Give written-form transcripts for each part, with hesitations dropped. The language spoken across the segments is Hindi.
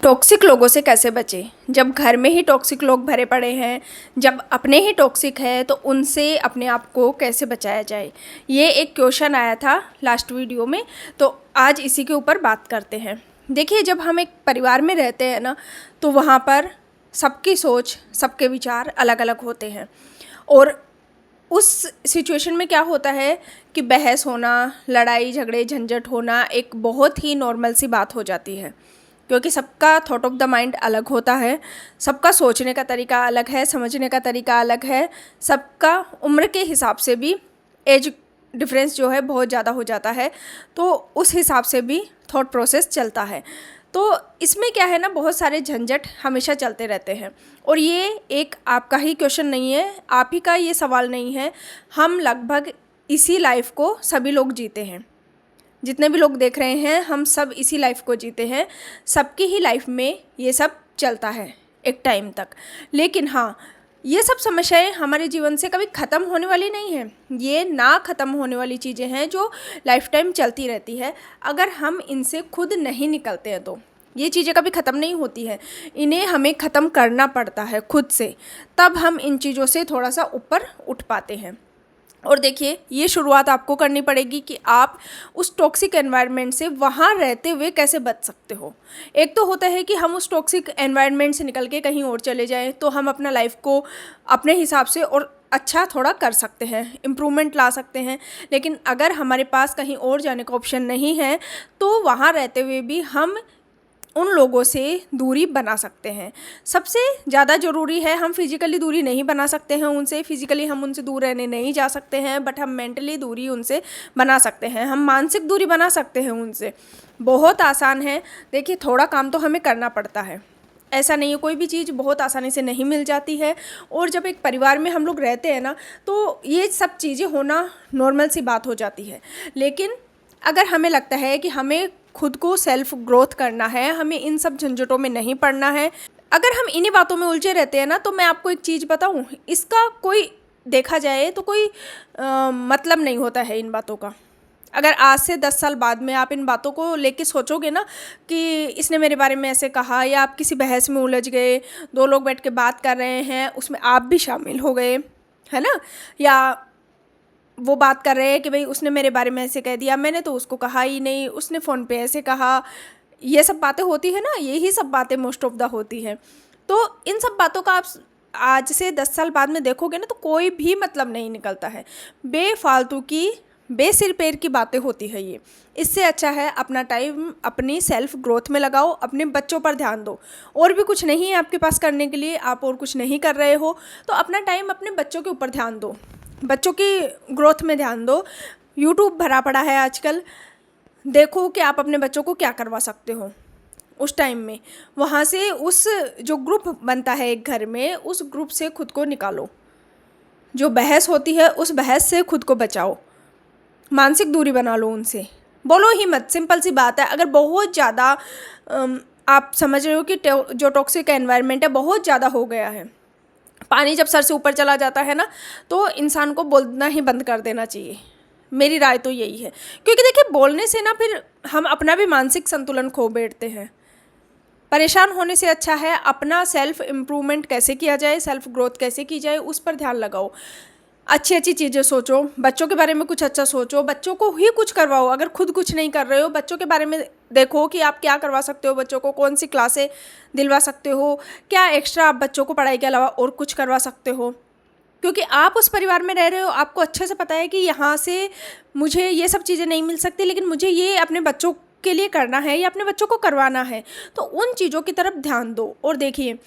टॉक्सिक लोगों से कैसे बचें? जब घर में ही टॉक्सिक लोग भरे पड़े हैं, जब अपने ही टॉक्सिक है तो उनसे अपने आप को कैसे बचाया जाए? ये एक क्वेश्चन आया था लास्ट वीडियो में, तो आज इसी के ऊपर बात करते हैं। देखिए, जब हम एक परिवार में रहते हैं ना, तो वहाँ पर सबकी सोच, सबके विचार अलग अलग होते हैं। और उस सिचुएशन में क्या होता है कि बहस होना, लड़ाई झगड़े झंझट होना एक बहुत ही नॉर्मल सी बात हो जाती है, क्योंकि सबका थॉट ऑफ द माइंड अलग होता है, सबका सोचने का तरीका अलग है, समझने का तरीका अलग है, सबका उम्र के हिसाब से भी एज डिफरेंस जो है बहुत ज़्यादा हो जाता है, तो उस हिसाब से भी थॉट प्रोसेस चलता है। तो इसमें क्या है ना, बहुत सारे झंझट हमेशा चलते रहते हैं। और ये एक आपका ही क्वेश्चन नहीं है, आप ही का ये सवाल नहीं है, हम लगभग इसी लाइफ को सभी लोग जीते हैं। जितने भी लोग देख रहे हैं, हम सब इसी लाइफ को जीते हैं। सबकी ही लाइफ में ये सब चलता है एक टाइम तक। लेकिन हाँ, ये सब समस्याएं हमारे जीवन से कभी ख़त्म होने वाली नहीं हैं। ये ना ख़त्म होने वाली चीज़ें हैं जो लाइफ टाइम चलती रहती है। अगर हम इनसे खुद नहीं निकलते हैं तो ये चीज़ें कभी ख़त्म नहीं होती हैं। इन्हें हमें ख़त्म करना पड़ता है खुद से, तब हम इन चीज़ों से थोड़ा सा ऊपर उठ पाते हैं। और देखिए, ये शुरुआत आपको करनी पड़ेगी कि आप उस टॉक्सिक एनवायरनमेंट से वहाँ रहते हुए कैसे बच सकते हो। एक तो होता है कि हम उस टॉक्सिक एनवायरनमेंट से निकल के कहीं और चले जाएं, तो हम अपना लाइफ को अपने हिसाब से और अच्छा थोड़ा कर सकते हैं, इम्प्रूवमेंट ला सकते हैं। लेकिन अगर हमारे पास कहीं और जाने का ऑप्शन नहीं है, तो वहाँ रहते हुए भी हम उन लोगों से दूरी बना सकते हैं। सबसे ज़्यादा ज़रूरी है, हम फिज़िकली दूरी नहीं बना सकते हैं उनसे, फिज़िकली हम उनसे दूर रहने नहीं जा सकते हैं, बट हम मेंटली दूरी उनसे बना सकते हैं, हम मानसिक दूरी बना सकते हैं उनसे। बहुत आसान है। देखिए, थोड़ा काम तो हमें करना पड़ता है, ऐसा नहीं है, कोई भी चीज़ बहुत आसानी से नहीं मिल जाती है। और जब एक परिवार में हम लोग रहते हैं ना, तो ये सब चीज़ें होना नॉर्मल सी बात हो जाती है। लेकिन अगर हमें लगता है कि हमें खुद को सेल्फ ग्रोथ करना है, हमें इन सब झंझटों में नहीं पड़ना है, अगर हम इन्हीं बातों में उलझे रहते हैं ना, तो मैं आपको एक चीज़ बताऊं, इसका कोई देखा जाए तो कोई मतलब नहीं होता है इन बातों का। अगर आज से 10 साल बाद में आप इन बातों को लेके सोचोगे ना कि इसने मेरे बारे में ऐसे कहा, या आप किसी बहस में उलझ गए, दो लोग बैठ के बात कर रहे हैं, उसमें आप भी शामिल हो गए, है ना, या वो बात कर रहे हैं कि भाई उसने मेरे बारे में ऐसे कह दिया, मैंने तो उसको कहा ही नहीं, उसने फ़ोन पे ऐसे कहा, ये सब बातें होती है ना, यही सब बातें मोस्ट ऑफ द होती हैं। तो इन सब बातों का आप आज से 10 साल बाद में देखोगे ना, तो कोई भी मतलब नहीं निकलता है, बेफालतू की बेसिर पैर की बातें होती है ये। इससे अच्छा है अपना टाइम अपनी सेल्फ ग्रोथ में लगाओ, अपने बच्चों पर ध्यान दो। और भी कुछ नहीं है आपके पास करने के लिए, आप और कुछ नहीं कर रहे हो, तो अपना टाइम अपने बच्चों के ऊपर ध्यान दो, बच्चों की ग्रोथ में ध्यान दो। यूट्यूब भरा पड़ा है आजकल, देखो कि आप अपने बच्चों को क्या करवा सकते हो उस टाइम में। वहाँ से उस जो ग्रुप बनता है एक घर में, उस ग्रुप से खुद को निकालो। जो बहस होती है उस बहस से खुद को बचाओ, मानसिक दूरी बना लो उनसे, बोलो ही मत। सिंपल सी बात है। अगर बहुत ज़्यादा आप समझ रहे हो कि जो टॉक्सिक एनवायरनमेंट है बहुत ज़्यादा हो गया है, पानी जब सर से ऊपर चला जाता है ना, तो इंसान को बोलना ही बंद कर देना चाहिए। मेरी राय तो यही है, क्योंकि देखिए, बोलने से ना फिर हम अपना भी मानसिक संतुलन खो बैठते हैं। परेशान होने से अच्छा है अपना सेल्फ इम्प्रूवमेंट कैसे किया जाए, सेल्फ ग्रोथ कैसे की जाए, उस पर ध्यान लगाओ। अच्छी अच्छी चीज़ें सोचो, बच्चों के बारे में कुछ अच्छा सोचो, बच्चों को ही कुछ करवाओ। अगर खुद कुछ नहीं कर रहे हो, बच्चों के बारे में देखो कि आप क्या करवा सकते हो बच्चों को, कौन सी क्लासें दिलवा सकते हो, क्या एक्स्ट्रा आप बच्चों को पढ़ाई के अलावा और कुछ करवा सकते हो। क्योंकि आप उस परिवार में रह रहे हो, आपको अच्छे से पता है कि यहाँ से मुझे ये सब चीज़ें नहीं मिल सकती, लेकिन मुझे ये अपने बच्चों के लिए करना है या अपने बच्चों को करवाना है, तो उन चीज़ों की तरफ ध्यान दो। और देखिए,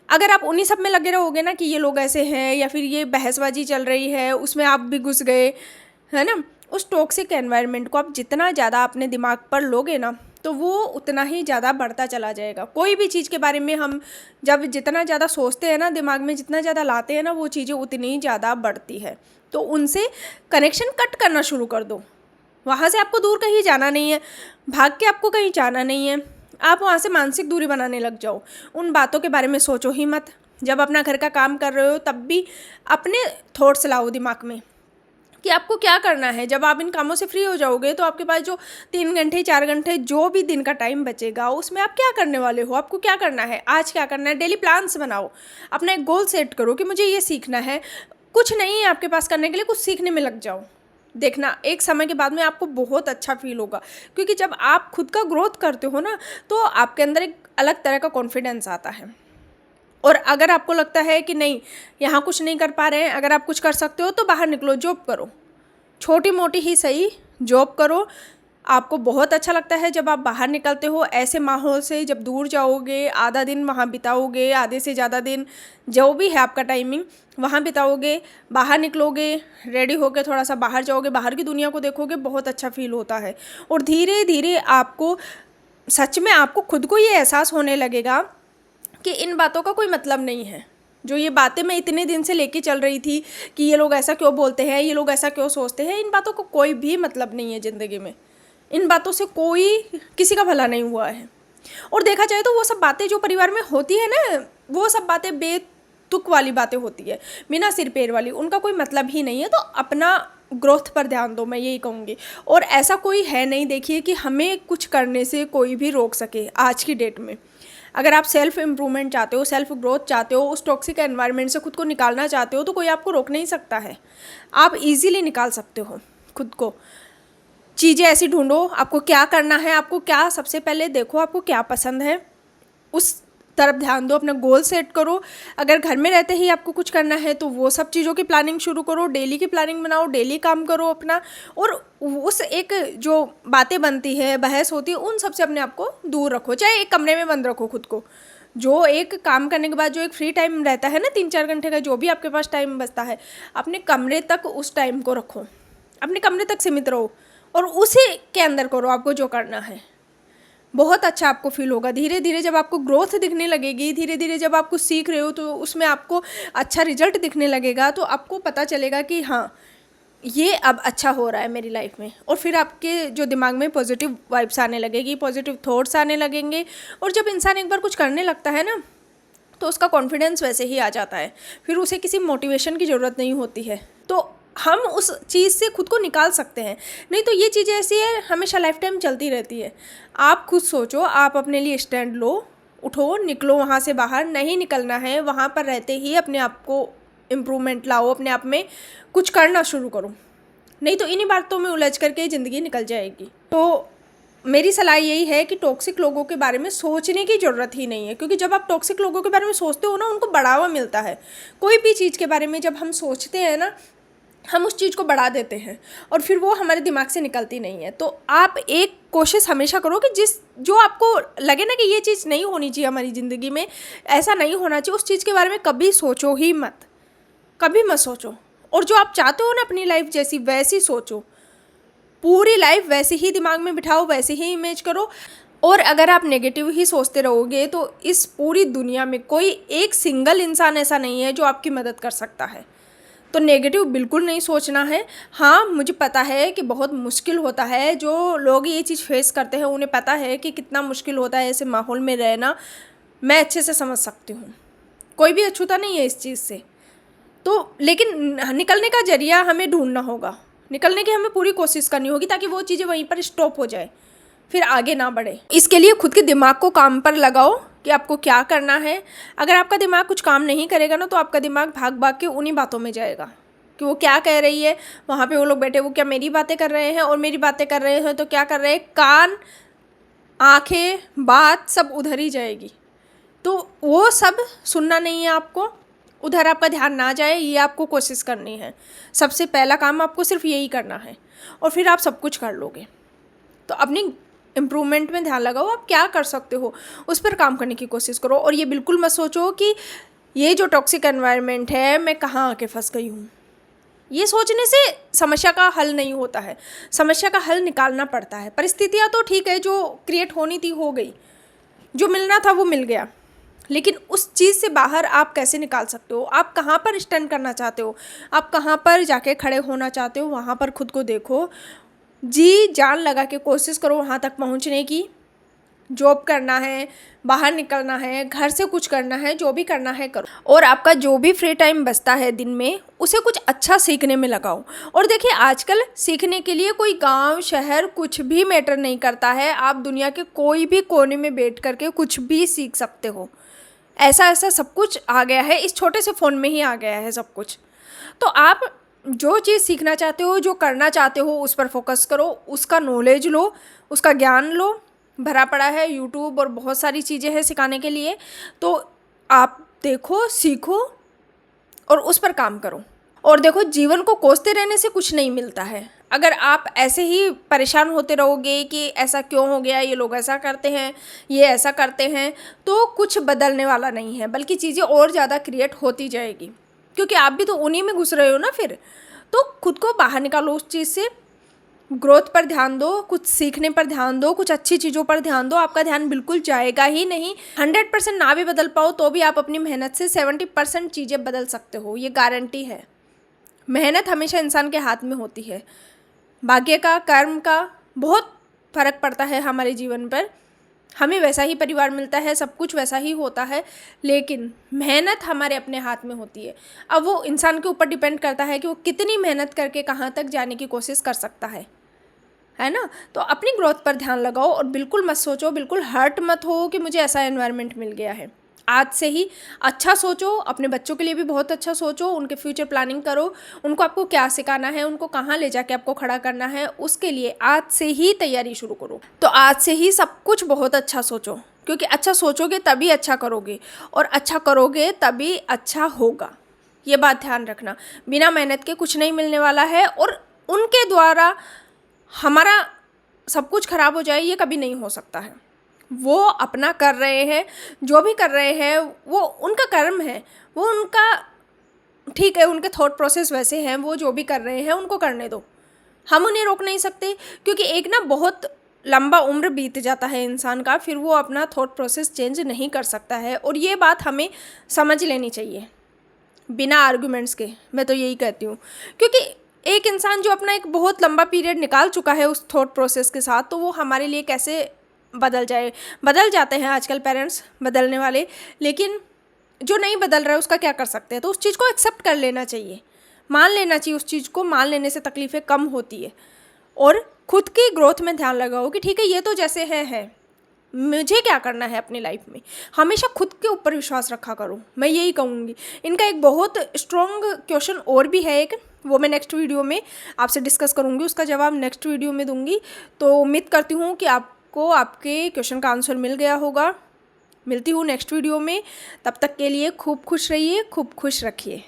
अगर आप उन्हीं सब में लगे रहोगे ना कि ये लोग ऐसे हैं, या फिर ये बहसबाजी चल रही है उसमें आप भी घुस गए, है ना, उस टॉक्सिक एनवायरनमेंट को आप जितना ज़्यादा अपने दिमाग पर लोगे ना, तो वो उतना ही ज़्यादा बढ़ता चला जाएगा। कोई भी चीज़ के बारे में हम जब जितना ज़्यादा सोचते हैं ना, दिमाग में जितना ज़्यादा लाते हैं ना, वो चीज़ें उतनी ज़्यादा बढ़ती है। तो उनसे कनेक्शन कट करना शुरू कर दो। वहाँ से आपको दूर कहीं जाना नहीं है, भाग के आपको कहीं जाना नहीं है, आप वहाँ से मानसिक दूरी बनाने लग जाओ। उन बातों के बारे में सोचो ही मत। जब अपना घर का काम कर रहे हो तब भी अपने थॉट्स लाओ दिमाग में, कि आपको क्या करना है। जब आप इन कामों से फ्री हो जाओगे तो आपके पास जो 3 घंटे 4 घंटे जो भी दिन का टाइम बचेगा उसमें आप क्या करने वाले हो, आपको क्या करना है, आज क्या करना है। डेली प्लान्स बनाओ, अपना एक गोल सेट करो कि मुझे ये सीखना है। कुछ नहीं है आपके पास करने के लिए, कुछ सीखने में लग जाओ। देखना एक समय के बाद में आपको बहुत अच्छा फील होगा, क्योंकि जब आप खुद का ग्रोथ करते हो ना तो आपके अंदर एक अलग तरह का कॉन्फिडेंस आता है। और अगर आपको लगता है कि नहीं यहाँ कुछ नहीं कर पा रहे हैं, अगर आप कुछ कर सकते हो तो बाहर निकलो, जॉब करो, छोटी मोटी ही सही जॉब करो। आपको बहुत अच्छा लगता है जब आप बाहर निकलते हो ऐसे माहौल से, जब दूर जाओगे, आधा दिन वहाँ बिताओगे, आधे से ज़्यादा दिन जो भी है आपका टाइमिंग वहाँ बिताओगे, बाहर निकलोगे, रेडी होकर थोड़ा सा बाहर जाओगे, बाहर की दुनिया को देखोगे, बहुत अच्छा फील होता है। और धीरे धीरे आपको सच में आपको खुद को ये एहसास होने लगेगा कि इन बातों का कोई मतलब नहीं है। जो ये बातें मैं इतने दिन से लेके चल रही थी कि ये लोग ऐसा क्यों बोलते हैं, ये लोग ऐसा क्यों सोचते हैं, इन बातों को कोई भी मतलब नहीं है ज़िंदगी में। इन बातों से कोई किसी का भला नहीं हुआ है। और देखा जाए तो वो सब बातें जो परिवार में होती है ना, वो सब बातें बेतुक वाली बातें होती है, बिना सिर पैर वाली, उनका कोई मतलब ही नहीं है। तो अपना ग्रोथ पर ध्यान दो, मैं यही कहूँगी। और ऐसा कोई है नहीं, देखिए, कि हमें कुछ करने से कोई भी रोक सके आज की डेट में। अगर आप सेल्फ इम्प्रूवमेंट चाहते हो, सेल्फ ग्रोथ चाहते हो, उस टॉक्सिक एनवायरनमेंट से खुद को निकालना चाहते हो, तो कोई आपको रोक नहीं सकता है। आप इजीली निकाल सकते हो खुद को। चीज़ें ऐसी ढूंढो, आपको क्या करना है, आपको क्या सबसे पहले देखो आपको क्या पसंद है, उस तरफ ध्यान दो, अपना गोल सेट करो। अगर घर में रहते ही आपको कुछ करना है तो वो सब चीज़ों की प्लानिंग शुरू करो, डेली की प्लानिंग बनाओ, डेली काम करो अपना। और उस एक जो बातें बनती है, बहस होती है, उन सब से अपने आप को दूर रखो। चाहे एक कमरे में बंद रखो खुद को। जो एक काम करने के बाद जो एक फ्री टाइम रहता है ना, 3-4 घंटे का जो भी आपके पास टाइम बचता है, अपने कमरे तक उस टाइम को रखो, अपने कमरे तक सीमित रहो और उसी के अंदर करो आपको जो करना है। बहुत अच्छा आपको फील होगा। धीरे धीरे जब आपको ग्रोथ दिखने लगेगी, धीरे धीरे जब आप कुछ सीख रहे हो तो उसमें आपको अच्छा रिजल्ट दिखने लगेगा, तो आपको पता चलेगा कि हाँ ये अब अच्छा हो रहा है मेरी लाइफ में। और फिर आपके जो दिमाग में पॉजिटिव वाइब्स आने लगेगी, पॉजिटिव थॉट्स आने लगेंगे। और जब इंसान एक बार कुछ करने लगता है ना तो उसका कॉन्फिडेंस वैसे ही आ जाता है, फिर उसे किसी मोटिवेशन की ज़रूरत नहीं होती है। तो हम उस चीज़ से खुद को निकाल सकते हैं। नहीं तो ये चीज़ ऐसी है, हमेशा लाइफ टाइम चलती रहती है। आप खुद सोचो, आप अपने लिए स्टैंड लो, उठो, निकलो वहाँ से बाहर। नहीं निकलना है, वहाँ पर रहते ही अपने आप को इम्प्रूवमेंट लाओ, अपने आप में कुछ करना शुरू करो। नहीं तो इन्हीं बातों में उलझ करके ज़िंदगी निकल जाएगी। तो मेरी सलाह यही है कि टॉक्सिक लोगों के बारे में सोचने की ज़रूरत ही नहीं है, क्योंकि जब आप टॉक्सिक लोगों के बारे में सोचते हो ना, उनको बढ़ावा मिलता है। कोई भी चीज़ के बारे में जब हम सोचते हैं ना, हम उस चीज़ को बढ़ा देते हैं और फिर वो हमारे दिमाग से निकलती नहीं है। तो आप एक कोशिश हमेशा करो कि जो आपको लगे ना कि ये चीज़ नहीं होनी चाहिए हमारी ज़िंदगी में, ऐसा नहीं होना चाहिए, उस चीज़ के बारे में कभी सोचो ही मत, कभी मत सोचो। और जो आप चाहते हो ना अपनी लाइफ जैसी, वैसी सोचो, पूरी लाइफ वैसे ही दिमाग में बिठाओ, वैसे ही इमेज करो। और अगर आप नेगेटिव ही सोचते रहोगे तो इस पूरी दुनिया में कोई एक सिंगल इंसान ऐसा नहीं है जो आपकी मदद कर सकता है। तो नेगेटिव बिल्कुल नहीं सोचना है। हाँ, मुझे पता है कि बहुत मुश्किल होता है, जो लोग ये चीज़ फेस करते हैं उन्हें पता है कि कितना मुश्किल होता है ऐसे माहौल में रहना। मैं अच्छे से समझ सकती हूँ, कोई भी अछूता नहीं है इस चीज़ से। तो लेकिन निकलने का जरिया हमें ढूंढना होगा, निकलने की हमें पूरी कोशिश करनी होगी, ताकि वो चीज़ें वहीं पर स्टॉप हो जाए, फिर आगे ना बढ़े। इसके लिए खुद के दिमाग को काम पर लगाओ कि आपको क्या करना है। अगर आपका दिमाग कुछ काम नहीं करेगा ना, तो आपका दिमाग भाग भाग के उन्हीं बातों में जाएगा कि वो क्या कह रही है, वहाँ पे वो लोग बैठे, वो क्या मेरी बातें कर रहे हैं, और मेरी बातें कर रहे हैं तो क्या कर रहे हैं, कान, आँखें, बात सब उधर ही जाएगी। तो वो सब सुनना नहीं है आपको, उधर आपका ध्यान ना जाए, ये आपको कोशिश करनी है। सबसे पहला काम आपको सिर्फ यही करना है और फिर आप सब कुछ कर लोगे। तो अपनी इम्प्रूवमेंट में ध्यान लगाओ, आप क्या कर सकते हो उस पर काम करने की कोशिश करो। और ये बिल्कुल मत सोचो कि ये जो टॉक्सिक एनवायरनमेंट है मैं कहाँ आके फंस गई हूँ। ये सोचने से समस्या का हल नहीं होता है, समस्या का हल निकालना पड़ता है। परिस्थितियाँ तो ठीक है, जो क्रिएट होनी थी हो गई, जो मिलना था वो मिल गया, लेकिन उस चीज़ से बाहर आप कैसे निकाल सकते हो, आप कहाँ पर स्टैंड करना चाहते हो, आप कहाँ पर जाके खड़े होना चाहते हो, वहाँ पर खुद को देखो, जी जान लगा के कोशिश करो वहाँ तक पहुँचने की। जॉब करना है, बाहर निकलना है, घर से कुछ करना है, जो भी करना है करो। और आपका जो भी फ्री टाइम बचता है दिन में, उसे कुछ अच्छा सीखने में लगाओ। और देखिए आजकल सीखने के लिए कोई गांव शहर कुछ भी मैटर नहीं करता है। आप दुनिया के कोई भी कोने में बैठ करके कुछ भी सीख सकते हो। ऐसा ऐसा सब कुछ आ गया है, इस छोटे से फ़ोन में ही आ गया है सब कुछ। तो आप जो चीज़ सीखना चाहते हो, जो करना चाहते हो, उस पर फोकस करो, उसका नॉलेज लो, उसका ज्ञान लो। भरा पड़ा है यूट्यूब और बहुत सारी चीज़ें हैं सिखाने के लिए, तो आप देखो, सीखो और उस पर काम करो। और देखो, जीवन को कोसते रहने से कुछ नहीं मिलता है। अगर आप ऐसे ही परेशान होते रहोगे कि ऐसा क्यों हो गया, ये लोग ऐसा करते हैं, ये ऐसा करते हैं, तो कुछ बदलने वाला नहीं है, बल्कि चीज़ें और ज़्यादा क्रिएट होती जाएगी, क्योंकि आप भी तो उन्हीं में घुस रहे हो ना फिर। तो खुद को बाहर निकालो उस चीज़ से, ग्रोथ पर ध्यान दो, कुछ सीखने पर ध्यान दो, कुछ अच्छी चीज़ों पर ध्यान दो। आपका ध्यान बिल्कुल जाएगा ही नहीं। 100% ना भी बदल पाओ तो भी आप अपनी मेहनत से 70% चीज़ें बदल सकते हो, ये गारंटी है। मेहनत हमेशा इंसान के हाथ में होती है। भाग्य का, कर्म का बहुत फ़र्क पड़ता है हमारे जीवन पर। हमें वैसा ही परिवार मिलता है, सब कुछ वैसा ही होता है, लेकिन मेहनत हमारे अपने हाथ में होती है। अब वो इंसान के ऊपर डिपेंड करता है कि वो कितनी मेहनत करके कहाँ तक जाने की कोशिश कर सकता है ना। तो अपनी ग्रोथ पर ध्यान लगाओ और बिल्कुल मत सोचो, बिल्कुल हर्ट मत हो कि मुझे ऐसा एनवायरनमेंट मिल गया है। आज से ही अच्छा सोचो, अपने बच्चों के लिए भी बहुत अच्छा सोचो, उनके फ्यूचर प्लानिंग करो, उनको आपको क्या सिखाना है, उनको कहाँ ले जाके आपको खड़ा करना है, उसके लिए आज से ही तैयारी शुरू करो। तो आज से ही सब कुछ बहुत अच्छा सोचो, क्योंकि अच्छा सोचोगे तभी अच्छा करोगे, और अच्छा करोगे तभी अच्छा होगा। ये बात ध्यान रखना। बिना मेहनत के कुछ नहीं मिलने वाला है, और उनके द्वारा हमारा सब कुछ खराब हो जाए ये कभी नहीं हो सकता है। वो अपना कर रहे हैं, जो भी कर रहे हैं वो उनका कर्म है, वो उनका ठीक है, उनके थॉट प्रोसेस वैसे हैं, वो जो भी कर रहे हैं उनको करने दो। हम उन्हें रोक नहीं सकते, क्योंकि एक ना बहुत लंबा उम्र बीत जाता है इंसान का, फिर वो अपना थॉट प्रोसेस चेंज नहीं कर सकता है। और ये बात हमें समझ लेनी चाहिए बिना आर्गुमेंट्स के, मैं तो यही कहती हूँ। क्योंकि एक इंसान जो अपना एक बहुत लंबा पीरियड निकाल चुका है उस थॉट प्रोसेस के साथ, तो वो हमारे लिए कैसे बदल जाते हैं आजकल पेरेंट्स बदलने वाले, लेकिन जो नहीं बदल रहा है उसका क्या कर सकते हैं। तो उस चीज़ को एक्सेप्ट कर लेना चाहिए, मान लेना चाहिए। उस चीज़ को मान लेने से तकलीफ़ें कम होती है। और खुद की ग्रोथ में ध्यान लगाओ कि ठीक है, ये तो जैसे है, मुझे क्या करना है अपनी लाइफ में। हमेशा खुद के ऊपर विश्वास रखा करो, मैं यही कहूँगी। इनका एक बहुत स्ट्रॉन्ग क्वेश्चन और भी है एक, वो मैं नेक्स्ट वीडियो में आपसे डिस्कस करूँगी, उसका जवाब नेक्स्ट वीडियो में दूँगी। तो उम्मीद करती हूँ कि आपको आपके क्वेश्चन का आंसर मिल गया होगा। मिलती हूँ नेक्स्ट वीडियो में, तब तक के लिए खूब खुश रहिए, खूब खुश रखिए।